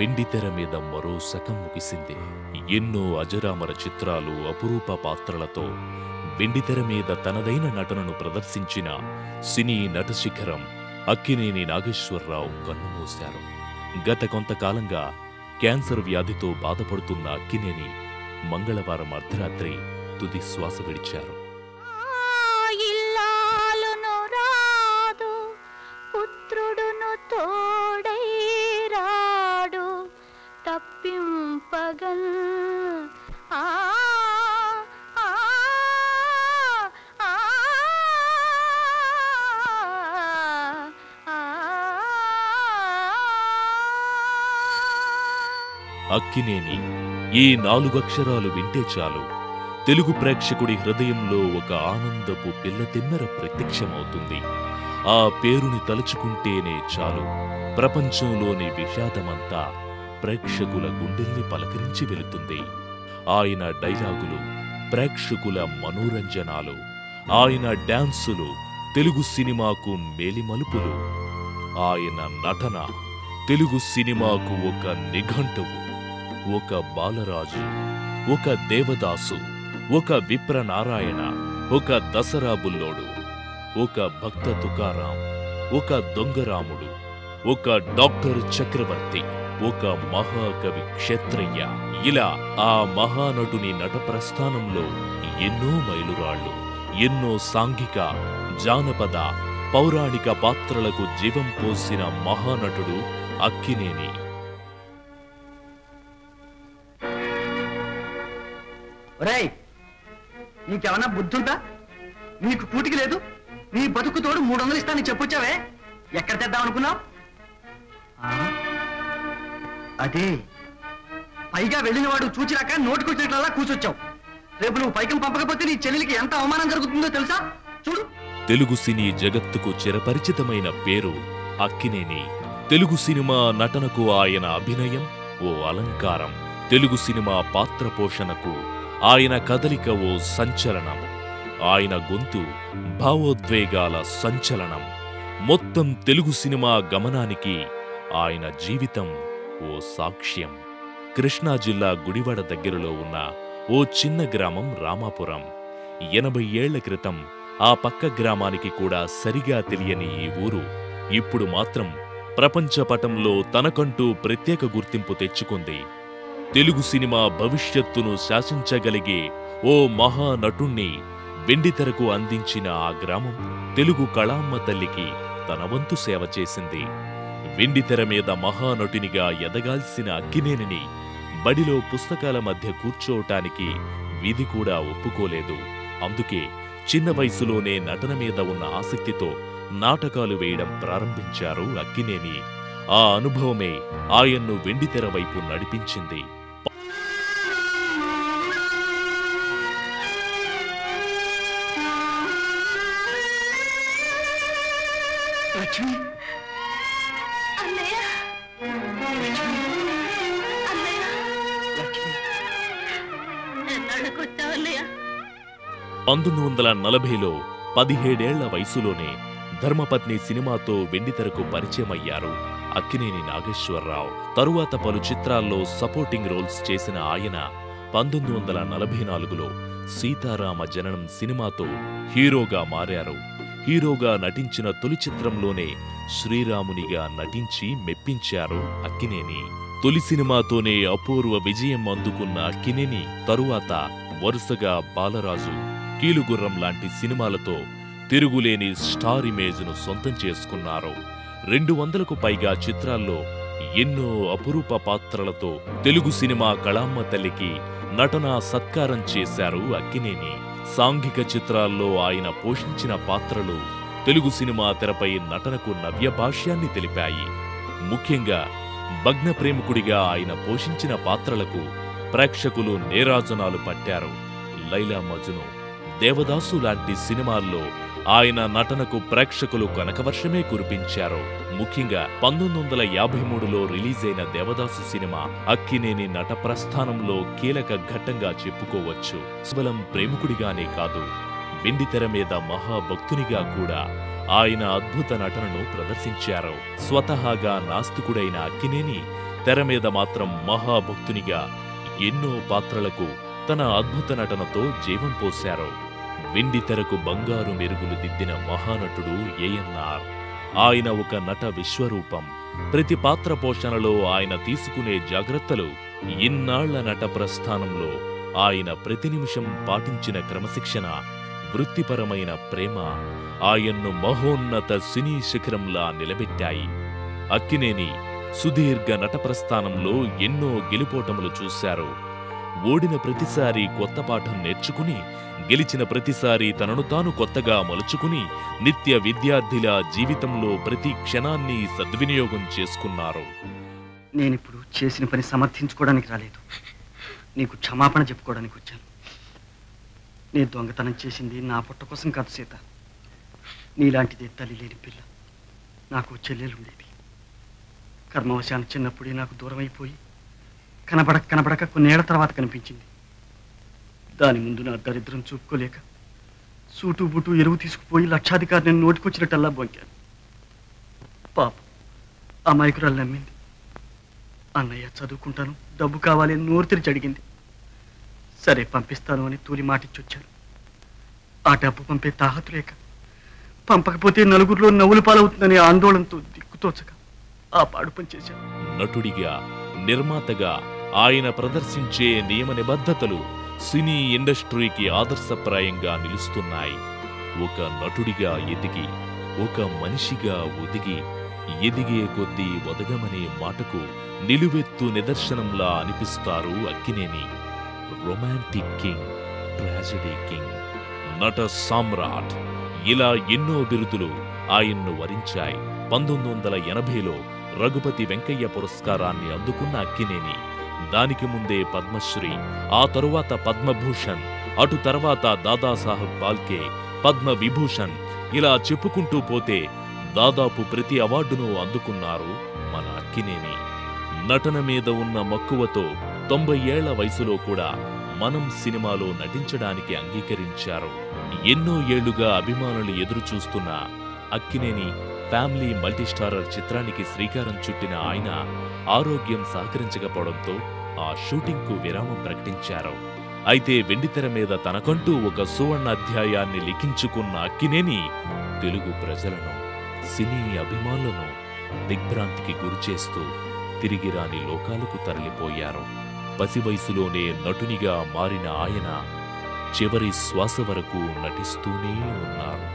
వెండితెర మీద మరో శకం ముగిసింది. ఎన్నో అజరామర చిత్రాలు, అపురూప పాత్రలతో వెండితెర మీద తనదైన నటనను ప్రదర్శించిన సినీ నటశిఖరం అక్కినేని నాగేశ్వరరావు కన్నుమూశారు. గత కొంతకాలంగా క్యాన్సర్ వ్యాధితో బాధపడుతున్న అక్కినేని మంగళవారం అర్ధరాత్రి తుది శ్వాస విడిచారు. అక్కినేని ఈ 4 అక్షరాలు వింటే చాలు తెలుగు ప్రేక్షకుడి హృదయంలో ఒక ఆనందపు పిల్లతెమ్మెర ప్రత్యక్షమవుతుంది. ఆ పేరుని తలుచుకుంటేనే చాలు ప్రపంచంలోని విషాదమంతా ప్రేక్షకుల గుండెల్ని పలకరించి వెళుతుంది. ఆయన డైలాగులు ప్రేక్షకుల మనోరంజనాలు, ఆయన డాన్సులు తెలుగు సినిమాకు మేలిమలుపులు, ఆయన నటన తెలుగు సినిమాకు ఒక నిఘంటువు, ఒక బాలరాజు, ఒక దేవదాసు, ఒక విప్రనారాయణ, ఒక దసరా బుల్లోడు, ఒక భక్త తుకారాం, ఒక దొంగరాముడు, ఒక డాక్టర్ చక్రవర్తి, ఒక మహాకవి క్షేత్రయ్య. ఇలా ఆ మహానటుని నట ప్రస్థానంలో ఎన్నో మైలురాళ్లు, ఎన్నో సాంఘిక, జానపద, పౌరాణిక పాత్రలకు జీవం పోసిన మహానటుడు అక్కినేని. ఒరేయ్, నీకేమన్నా బుద్ధుందా? నీకు కూటికి లేదు, నీ బతుకు తోడు 300 ఇస్తానని చెప్పొచ్చావే, ఎక్కడ తెద్దామనుకున్నావు? అదే పైగా వెళ్ళినవాడు చూచిరాక నోటికొచ్చినట్లలా కూర్చొచ్చావు. రేపు నువ్వు పైకం పంపకపోతే నీ చెల్లెలికి ఎంత అవమానం జరుగుతుందో తెలుసా? చూడు. తెలుగు సినీ జగత్తుకు చిరపరిచితమైన పేరు అక్కినేని. తెలుగు సినిమా నటనకు ఆయన అభినయం ఓ అలంకారం. తెలుగు సినిమా పాత్ర పోషణకు ఆయన కదలిక ఓ సంచలనం. ఆయన గొంతు భావోద్వేగాల సంచలనం. మొత్తం తెలుగు సినిమా గమనానికి ఆయన జీవితం ఓ సాక్ష్యం. కృష్ణా జిల్లా గుడివాడ దగ్గరలో ఉన్న ఓ చిన్న గ్రామం రామాపురం. 80 ఏళ్ల క్రితం ఆ పక్క గ్రామానికి కూడా సరిగా తెలియని ఈ ఊరు ఇప్పుడు మాత్రం ప్రపంచ పటంలో తనకంటూ ప్రత్యేక గుర్తింపు తెచ్చుకుంది. తెలుగు సినిమా భవిష్యత్తును శాసించగలిగే ఓ మహానటుణ్ణి వెండితెరకు అందించిన ఆ గ్రామం తెలుగు కళామ్మ తల్లికి తన వంతు సేవ చేసింది. వెండితెర మీద మహానటునిగా ఎదగాల్సిన అక్కినేనిని బడిలో పుస్తకాల మధ్య కూర్చోవటానికి వీధి కూడా ఒప్పుకోలేదు. అందుకే చిన్న వయసులోనే నటన మీద ఉన్న ఆసక్తితో నాటకాలు వేయడం ప్రారంభించారు అక్కినేని. ఆ అనుభవమే ఆయన్ను వెండితెర వైపు నడిపించింది. అన్నయ్య 1940లో 17 ఏళ్ల వయసులోనే ధర్మపత్ని సినిమాతో వెండితెరకు పరిచయమయ్యారు అక్కినేని నాగేశ్వరరావు. తరువాత పలు చిత్రాల్లో సపోర్టింగ్ రోల్స్ చేసిన ఆయన 1944లో సీతారామ జననం సినిమాతో హీరోగా మారారు. హీరోగా నటించిన తొలి చిత్రంలోనే శ్రీరామునిగా నటించి మెప్పించారు అక్కినేని. తొలి సినిమాతోనే అపూర్వ విజయం అందుకున్న అక్కినేని తరువాత వరుసగా బాలరాజు, కీలుగుర్రం లాంటి సినిమాలతో తిరుగులేని స్టార్ ఇమేజ్ను సొంతం చేసుకున్నారు. 200కు పైగా చిత్రాల్లో ఎన్నో అపురూప పాత్రలతో తెలుగు సినిమా కళామ్మ తల్లికి నటనా సత్కారం చేశారు అక్కినేని. సాంఘిక చిత్రాల్లో ఆయన పోషించిన పాత్రలు తెలుగు సినిమా తెరపై నటనకు నవ్యభాష్యాన్ని తెలిపాయి. ముఖ్యంగా భగ్న ప్రేమికుడిగా ఆయన పోషించిన పాత్రలకు ప్రేక్షకులు నీరాజనాలు పట్టారు. లైలా మజ్ను, దేవదాసు లాంటి సినిమాల్లో ఆయన నటనకు ప్రేక్షకులు కనకవర్షమే కురిపించారు. ముఖ్యంగా 1953లో రిలీజైన దేవదాసు సినిమా అక్కినేని నట ప్రస్థానంలో కీలక ఘట్టంగా చెప్పుకోవచ్చు. కేవలం ప్రేమికుడిగానే కాదు, వెండితెర మీద మహాభక్తునిగా కూడా ఆయన అద్భుత నటనను ప్రదర్శించారు. స్వతహాగా నాస్తికుడైన అక్కినేని తెర మీద మాత్రం మహాభక్తునిగా ఎన్నో పాత్రలకు తన అద్భుత నటనతో జీవం పోశారు. వెండి తెరకు బంగారు మెరుగులు దిద్దిన మహానటుడు ఏఎన్నార్. ఆయన ఒక నట విశ్వరూపం. ప్రతి పాత్ర పోషణలో ఆయన తీసుకునే జాగ్రత్తలు, ఇన్నాళ్ల నట ప్రస్థానంలో ఆయన ప్రతి నిమిషం పాటించిన క్రమశిక్షణ, వృత్తిపరమైన ప్రేమ ఆయన్ను మహోన్నత సినీ శిఖరంలా నిలబెట్టాయి. అక్కినేని సుదీర్ఘ నట ప్రస్థానంలో ఎన్నో గెలుపోటములు చూశారు. ఓడిన ప్రతిసారి కొత్త పాఠం నేర్చుకుని, గెలిచిన ప్రతిసారి తనను తాను కొత్తగా మలుచుకుని నిత్య విద్యార్థిలా జీవితంలో ప్రతి క్షణాన్ని సద్వినియోగం చేసుకున్నారు. నేనిప్పుడు చేసిన పని సమర్థించుకోవడానికి రాలేదు, నీకు క్షమాపణ చెప్పుకోవడానికి వచ్చాను. నేను దొంగతనం చేసింది నా పుట్ట కోసం కాదు సీత. నీలాంటిదే తల్లి లేని పిల్ల నాకు చెల్లెలుండేది. కర్మవశాన్ని చిన్నప్పుడే నాకు దూరం అయిపోయి కనబడక కొన్నేళ్ల తర్వాత కనిపించింది. దాని ముందు నా దరిద్రం చూపుకోలేక సూటు బుటు ఎరువు తీసుకుపోయి లక్షాధికారిని నోటికొచ్చినట్టల్లా బొంకాను. పాప అమాయకురాలు నమ్మింది. అన్నయ్య చదువుకుంటాను, డబ్బు కావాలి అని నోరు తెరిచి అడిగింది. సరే పంపిస్తాను అని తూలి మాటిచ్చొచ్చాను. ఆ డబ్బు పంపే తాహతు లేక, పంపకపోతే నలుగురిలో నవ్వులు పాలవుతుందనే ఆందోళనతో దిక్కుతోచక ఆ పాడు పని చేశాను. నటుడిగా, నిర్మాతగా ఆయన ప్రదర్శించే నియమ నిబద్ధతలు సినీ ఇండస్ట్రీకి ఆదర్శప్రాయంగా నిలుస్తున్నాయి. ఒక నటుడిగా ఎదిగి, ఒక మనిషిగా ఒదిగి, ఎదిగే కొద్దీ ఒదగమనే మాటకు నిలువెత్తు నిదర్శనంలా అనిపిస్తారు Akkineni. Romantic king, tragedy king, నట సామ్రాట్, ఇలా ఎన్నో బిరుదులు ఆయన్ను వరించాయి. 1980లో రఘుపతి వెంకయ్య పురస్కారాన్ని అందుకున్న అక్కినేని దానికి ముందే పద్మశ్రీ, ఆ తరువాత పద్మభూషణ్, అటు తర్వాత దాదాసాహెబ్ ఫాల్కే, పద్మవిభూషణ్, ఇలా చెప్పుకుంటూ పోతే దాదాపు ప్రతి అవార్డును అందుకున్నారు మన అక్కినేని. నటన మీద ఉన్న మక్కువతో 90 ఏళ్ల వయసులో కూడా మనం సినిమాలో నటించడానికి అంగీకరించారు. ఎన్నో ఏళ్లుగా అభిమానులు ఎదురుచూస్తున్న అక్కినేని ఫ్యామిలీ మల్టీస్టారర్ చిత్రానికి శ్రీకారం చుట్టిన ఆయన ఆరోగ్యం సహకరించకపోవడంతో ఆ షూటింగ్కు విరామం ప్రకటించారు. అయితే వెండితెర మీద తనకంటూ ఒక సువర్ణ అధ్యాయాన్ని లిఖించుకున్న అక్కినేని తెలుగు ప్రజలను, సినీ అభిమానులను దిగ్భ్రాంతికి గురిచేస్తూ తిరిగి రాని లోకాలకు తరలిపోయారు. పసి వయసులోనే నటునిగా మారిన ఆయన చివరి శ్వాస వరకు నటిస్తూనే ఉన్నారు.